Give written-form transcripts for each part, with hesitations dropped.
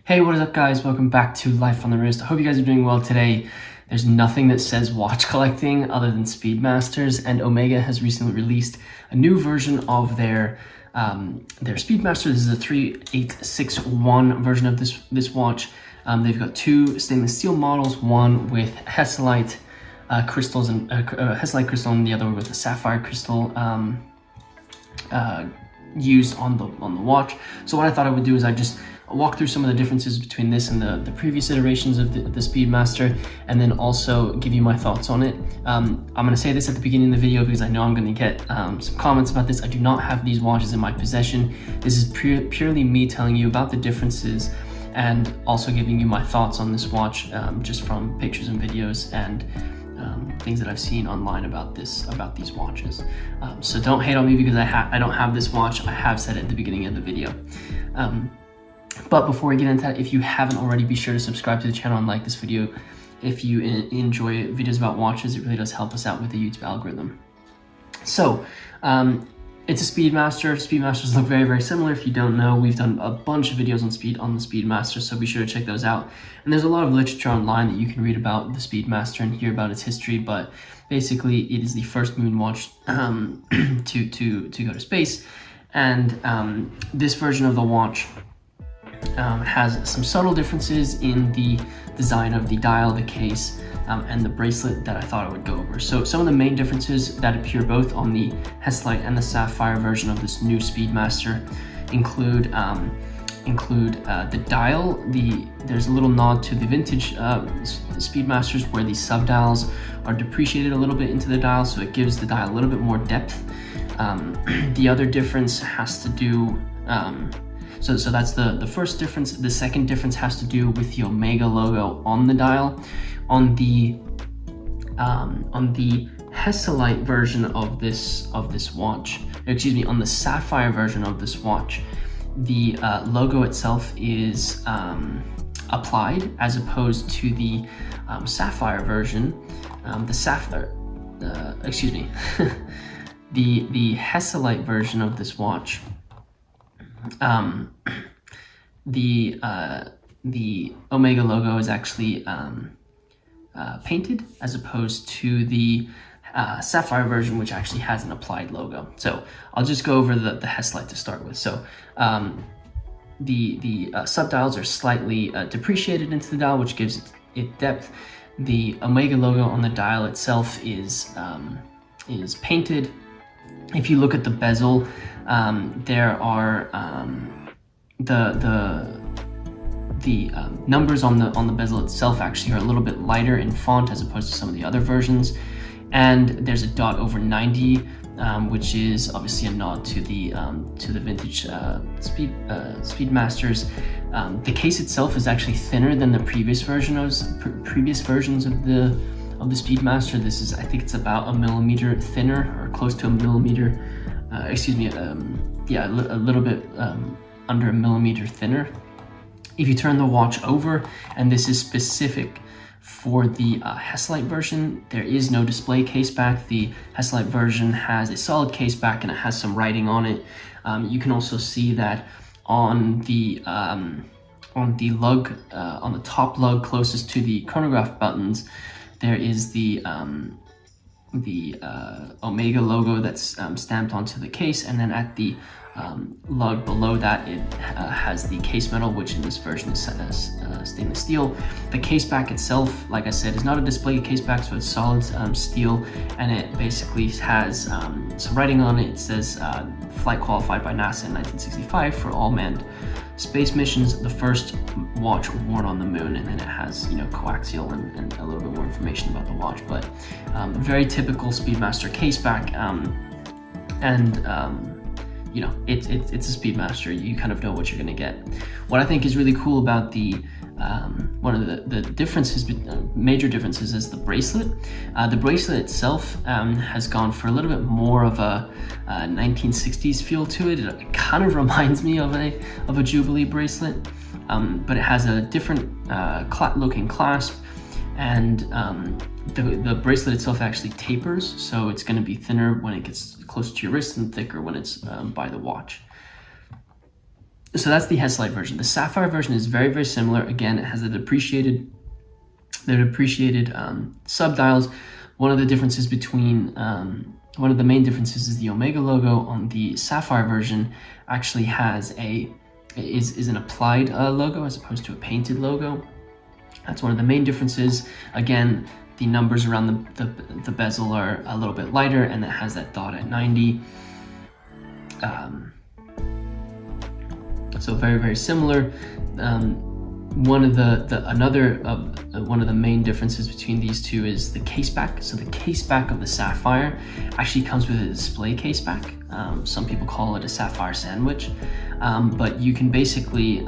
Hey, what is up guys? Welcome back to Life on the Wrist. I hope you guys are doing well today. There's nothing that says watch collecting other than Speedmasters, and Omega has recently released a new version of their Speedmaster. This is a 3861 version of this watch. They've got two stainless steel models, one with Hesalite crystals and Hesalite crystal, and the other with a sapphire crystal used on the watch. So what I thought I would do is I just walk through some of the differences between this and the previous iterations of the Speedmaster, and then also give you my thoughts on it. I'm going to say this at the beginning of the video because I know I'm going to get some comments about this. I do not have these watches in my possession. This is purely me telling you about the differences and also giving you my thoughts on this watch just from pictures and videos and things that I've seen online about these watches. So don't hate on me because I don't have this watch. I have said it at the beginning of the video. But before we get into that, if you haven't already, be sure to subscribe to the channel and like this video. If you enjoy videos about watches, it really does help us out with the YouTube algorithm. So, it's a Speedmaster. Speedmasters look very, very similar. If you don't know, we've done a bunch of videos on the Speedmaster, so be sure to check those out. And there's a lot of literature online that you can read about the Speedmaster and hear about its history, but basically it is the first moon watch to go to space. And this version of the watch has some subtle differences in the design of the dial, the case, and the bracelet that I thought I would go over. So some of the main differences that appear both on the Hesalite and the Sapphire version of this new Speedmaster include the dial. There's a little nod to the vintage Speedmasters where the subdials are depreciated a little bit into the dial, so it gives the dial a little bit more depth. The other difference has to do So that's the first difference. The second difference has to do with the Omega logo on the dial. On the Hesalite version of this watch, excuse me, on the Sapphire version of this watch, the logo itself is applied as opposed to the Sapphire version. The Hesalite version of this watch, the Omega logo is actually painted as opposed to the Sapphire version, which actually has an applied logo. So I'll just go over the Hesalite to start with. So the subdials are slightly depreciated into the dial, which gives it depth. The Omega logo on the dial itself is painted. If you look at the bezel, there are the numbers on the bezel itself actually are a little bit lighter in font as opposed to some of the other versions, and there's a dot over 90, which is obviously a nod to the vintage Speedmasters. The case itself is actually thinner than the previous versions of the Speedmaster. This is, I think it's about a millimeter thinner, or close to a millimeter. Yeah, a little bit under a millimeter thinner. If you turn the watch over, and this is specific for the Hesalite version, there is no display case back. The Hesalite version has a solid case back and it has some writing on it. You can also see that on the lug, on the top lug closest to the chronograph buttons, there is the Omega logo that's stamped onto the case, and then at the lug below that it has the case metal, which in this version is stainless steel. The case back itself, like I said, is not a display case back, so it's solid steel, and it basically has some writing on it. It says flight qualified by NASA in 1965 for all manned space missions, the first watch worn on the moon, and then it has, you know, co-axial and a little bit more information about the watch. But very typical Speedmaster case back, you know, it's a Speedmaster. You kind of know what you're gonna get. What I think is really cool about the one of the differences, major differences, is the bracelet. The bracelet itself has gone for a little bit more of a 1960s feel to it. It kind of reminds me of a Jubilee bracelet, but it has a different looking clasp, and the bracelet itself actually tapers, so it's going to be thinner when it gets close to your wrist and thicker when it's by the watch. So that's the Hesalite version. The Sapphire version is very, very similar. Again, it has the depreciated subdials. One of the differences between one of the main differences is the Omega logo on the Sapphire version actually has is an applied logo as opposed to a painted logo. That's one of the main differences. Again, the numbers around the bezel are a little bit lighter, and it has that dot at 90. So very, very similar. One of the main differences between these two is the caseback. So the caseback of the Sapphire actually comes with a display caseback. Some people call it a Sapphire sandwich, but you can basically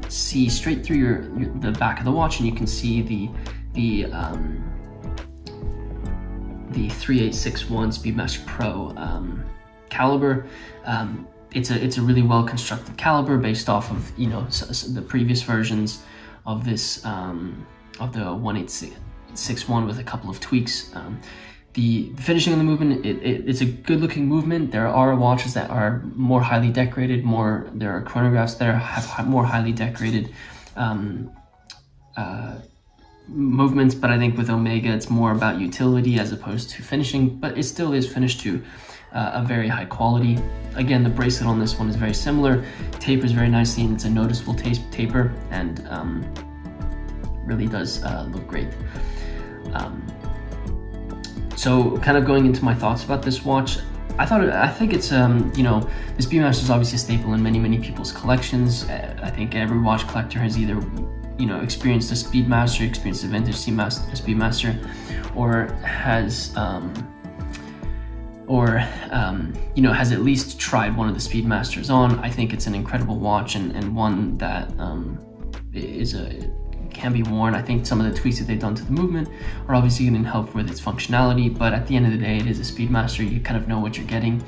see straight through the back of the watch, and you can see the 3861 Speedmaster Pro caliber. It's a really well constructed caliber based off of the previous versions of this of the 1861 with a couple of tweaks. The finishing of the movement, it's a good looking movement. There are watches that are more highly decorated. There are chronographs that have more highly decorated movements, but I think with Omega it's more about utility as opposed to finishing, but it still is finished to a very high quality. Again, the bracelet on this one is very similar, tapers very nicely, and it's a noticeable taper, and really does look great. So kind of going into my thoughts about this watch, I think it's the Speedmaster is obviously a staple in many people's collections. I think every watch collector has either experienced a Speedmaster, experienced a vintage Speedmaster, or has has at least tried one of the Speedmasters on. I think it's an incredible watch, and one that can be worn. I think some of the tweaks that they've done to the movement are obviously going to help with its functionality, but at the end of the day, it is a Speedmaster. You kind of know what you're getting.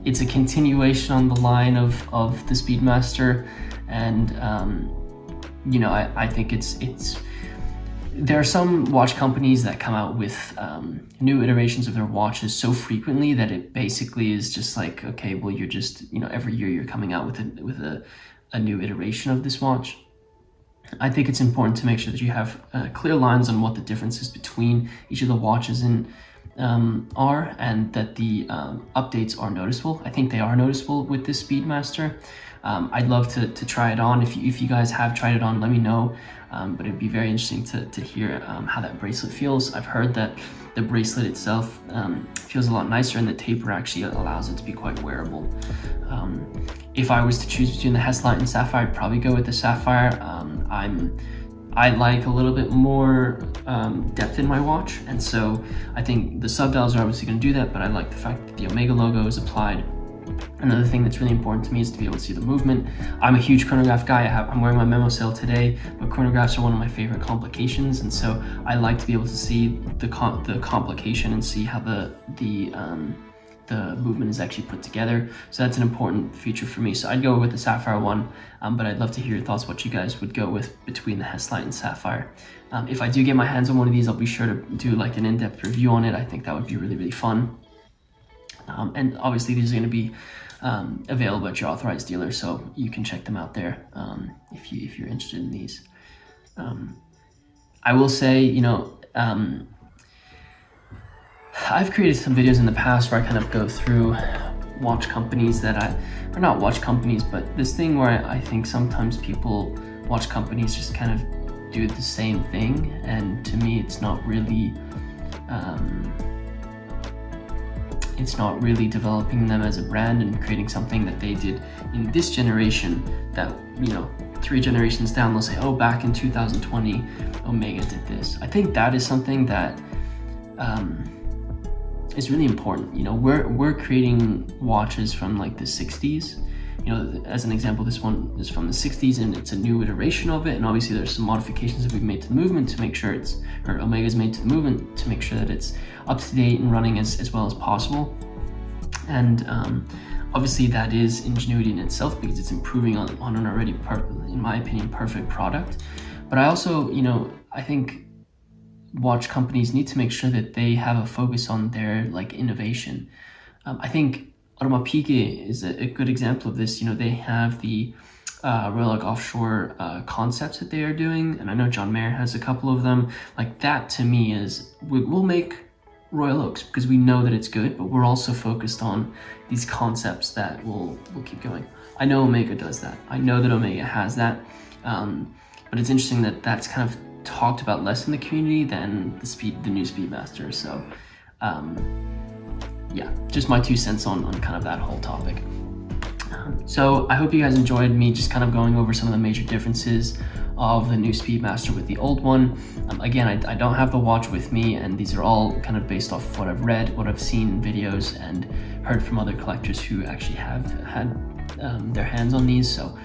It's a continuation on the line of the Speedmaster, and I think it's there are some watch companies that come out with new iterations of their watches so frequently that it basically is just like, okay, well, you're just every year you're coming out with a new iteration of this watch. I think it's important to make sure that you have clear lines on what the differences between each of the watches are, and that the updates are noticeable. I think they are noticeable with this Speedmaster. I'd love to try it on. If you guys have tried it on, let me know. But it'd be very interesting to hear how that bracelet feels. I've heard that the bracelet itself feels a lot nicer, and the taper actually allows it to be quite wearable. If I was to choose between the Hesalite and Sapphire, I'd probably go with the Sapphire. I like a little bit more depth in my watch, and so I think the subdials are obviously going to do that, but I like the fact that the Omega logo is applied. Another thing that's really important to me is to be able to see the movement. I'm a huge chronograph guy. I'm wearing my memo sail today, but chronographs are one of my favorite complications, and so I like to be able to see the complication and see how the movement is actually put together. So that's an important feature for me. So I'd go with the Sapphire one, but I'd love to hear your thoughts, what you guys would go with between the Hesalite and Sapphire. If I do get my hands on one of these, I'll be sure to do like an in-depth review on it. I think that would be really, really fun. And obviously these are going to be available at your authorized dealer, so you can check them out there if you're interested in these. I will say, I've created some videos in the past where I kind of go through watch companies that or not watch companies, but this thing where I think sometimes watch companies just kind of do the same thing, and to me it's not really developing them as a brand and creating something that they did in this generation that 3 generations down they'll say, oh, back in 2020 Omega did this. I think that is something that is really important. We're creating watches from like the 60s. As an example, this one is from the 60s and it's a new iteration of it, and obviously there's some modifications that we've made to the movement to make sure Omega's made to the movement to make sure that it's up to date and running as well as possible. And obviously that is ingenuity in itself, because it's improving on an already, in my opinion, perfect product. But I also, I think watch companies need to make sure that they have a focus on their innovation. I think Pike is a good example of this. You know, they have the Royal Oak Offshore concepts that they are doing, and I know John Mayer has a couple of them. Like that to me is, we'll make Royal Oaks because we know that it's good, but we're also focused on these concepts that will keep going. I know Omega does that. I know that Omega has that, but it's interesting that that's kind of talked about less in the community than the new Speedmaster. So yeah, just my 2 cents on kind of that whole topic. So I hope you guys enjoyed me just kind of going over some of the major differences of the new Speedmaster with the old one. Again, I don't have the watch with me, and these are all kind of based off what I've read, what I've seen in videos, and heard from other collectors who actually have had their hands on these. So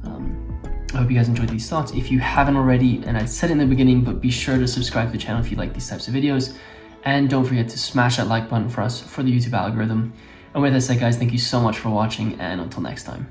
I hope you guys enjoyed these thoughts. If you haven't already, and I said in the beginning, but be sure to subscribe to the channel if you like these types of videos. And don't forget to smash that like button for us, for the YouTube algorithm. And with that said, guys, thank you so much for watching, and until next time.